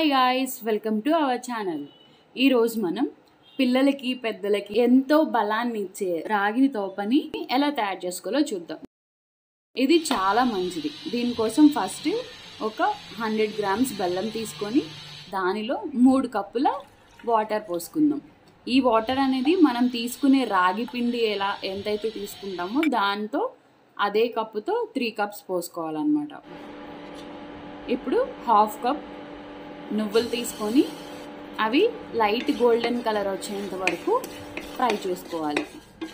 Hi guys, welcome to our channel. ఈరోజు మనం పిల్లలకి పెద్దలకి ఎంతో బలాన్ని ఇచ్చే రాగిని తోపని ఎలా తయారు చేసుకోవాలో చూద్దాం. ఇది చాలా మంచిది. దీనికోసం ఫస్ట్ ఒక 100 గ్రామ్స్ బెల్లం తీసుకొని దానిలో 3 కప్పుల వాటర్ పోసుకుందాం. ఈ వాటర్ అనేది మనం తీసుకునే రాగి పిండి ఎంతైతే తీసుకుంటామో దాంతో అదే కప్పుతో 3 కప్స్ పోసుకోవాలన్నమాట. ఇప్పుడు 1/2 కప్ నువ్వులు తీసుకొని అవి లైట్ గోల్డెన్ కలర్ వచ్చేంత వరకు ఫ్రై చేసుకోవాలి.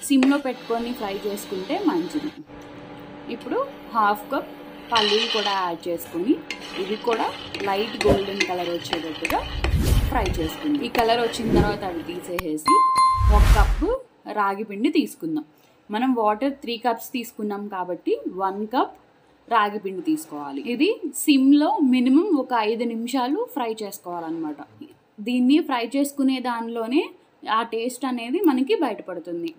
సిమ్లో పెట్టుకొని ఫ్రై చేసుకుంటే మంచిది. ఇప్పుడు 1/2 కప్ పల్లీలు కూడా యాడ్ చేసుకొని ఇవి కూడా లైట్ గోల్డెన్ కలర్ వచ్చేటట్టుగా ఫ్రై చేసుకుంది. ఈ కలర్ వచ్చిన తర్వాత అవి తీసేసి 1 కప్పు రాగి పిండి తీసుకుందాం. మనం వాటర్ 3 కప్స్ తీసుకున్నాం కాబట్టి 1 కప్ రాగి పిండి తీసుకోవాలి. ఇది సిమ్లో మినిమం ఒక 5 నిమిషాలు ఫ్రై చేసుకోవాలన్నమాట. దీన్ని ఫ్రై చేసుకునే దానిలోనే ఆ టేస్ట్ అనేది మనకి బయటపడుతుంది.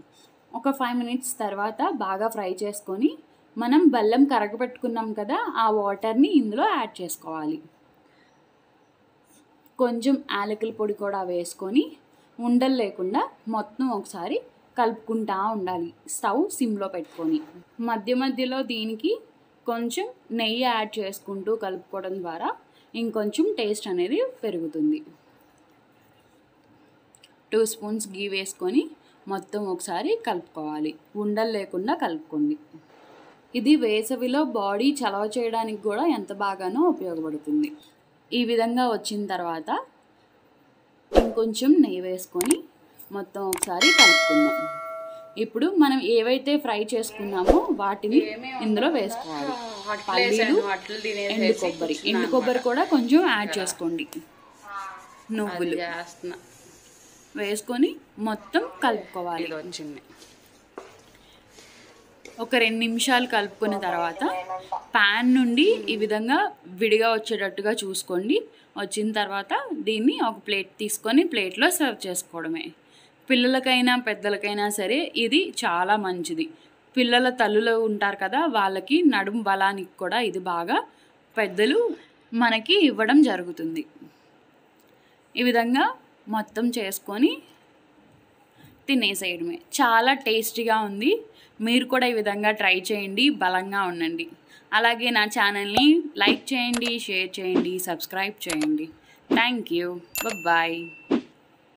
ఒక 5 మినిట్స్ తర్వాత బాగా ఫ్రై చేసుకొని మనం బెల్లం కరగబెట్టుకున్నాం కదా, ఆ వాటర్ని ఇందులో యాడ్ చేసుకోవాలి. కొంచెం యాలకుల పొడి కూడా వేసుకొని ఉండలు లేకుండా మొత్తం ఒకసారి కలుపుకుంటూ ఉండాలి, స్టవ్ సిమ్లో పెట్టుకొని. మధ్య మధ్యలో దీనికి కొంచెం నెయ్యి యాడ్ చేసుకుంటూ కలుపుకోవడం ద్వారా ఇంకొంచెం టేస్ట్ అనేది పెరుగుతుంది. 2 స్పూన్స్ గీ వేసుకొని మొత్తం ఒకసారి కలుపుకోవాలి. ఉండలు లేకుండా కలుపుకోండి. ఇది వేసవిలో బాడీ చలవ చేయడానికి కూడా ఎంత బాగానో ఉపయోగపడుతుంది. ఈ విధంగా వచ్చిన తర్వాత ఇంకొంచెం నెయ్యి వేసుకొని మొత్తం ఒకసారి కలుపుకుందాం. ఇప్పుడు మనం ఏవైతే ఫ్రై చేసుకున్నామో వాటిని ఇందులో వేసుకోవాలి. పల్లీలు, ఎండు కొబ్బరి కూడా కొంచెం యాడ్ చేసుకోండి. నువ్వులు వేసుకొని మొత్తం కలుపుకోవాలి. ఒక 2 నిమిషాలు కలుపుకున్న తర్వాత ప్యాన్ నుండి ఈ విధంగా విడిగా వచ్చేటట్టుగా చూసుకోండి. వచ్చిన తర్వాత దీన్ని ఒక ప్లేట్ తీసుకొని ప్లేట్లో సర్వ్ చేసుకోవడమే. పిల్లలకైనా పెద్దలకైనా సరే ఇది చాలా మంచిది. పిల్లల తల్లులు ఉంటారు కదా, వాళ్ళకి నడుము బలానికి కూడా ఇది బాగా పెద్దలు మనకి ఇవ్వడం జరుగుతుంది. ఈ విధంగా మొత్తం చేసుకొని తినేసేయడమే. చాలా టేస్టీగా ఉంది. మీరు కూడా ఈ విధంగా ట్రై చేయండి, బలంగా ఉండండి. అలాగే నా ఛానల్ని లైక్ చేయండి, షేర్ చేయండి, సబ్స్క్రైబ్ చేయండి. Thank you. బాయ్.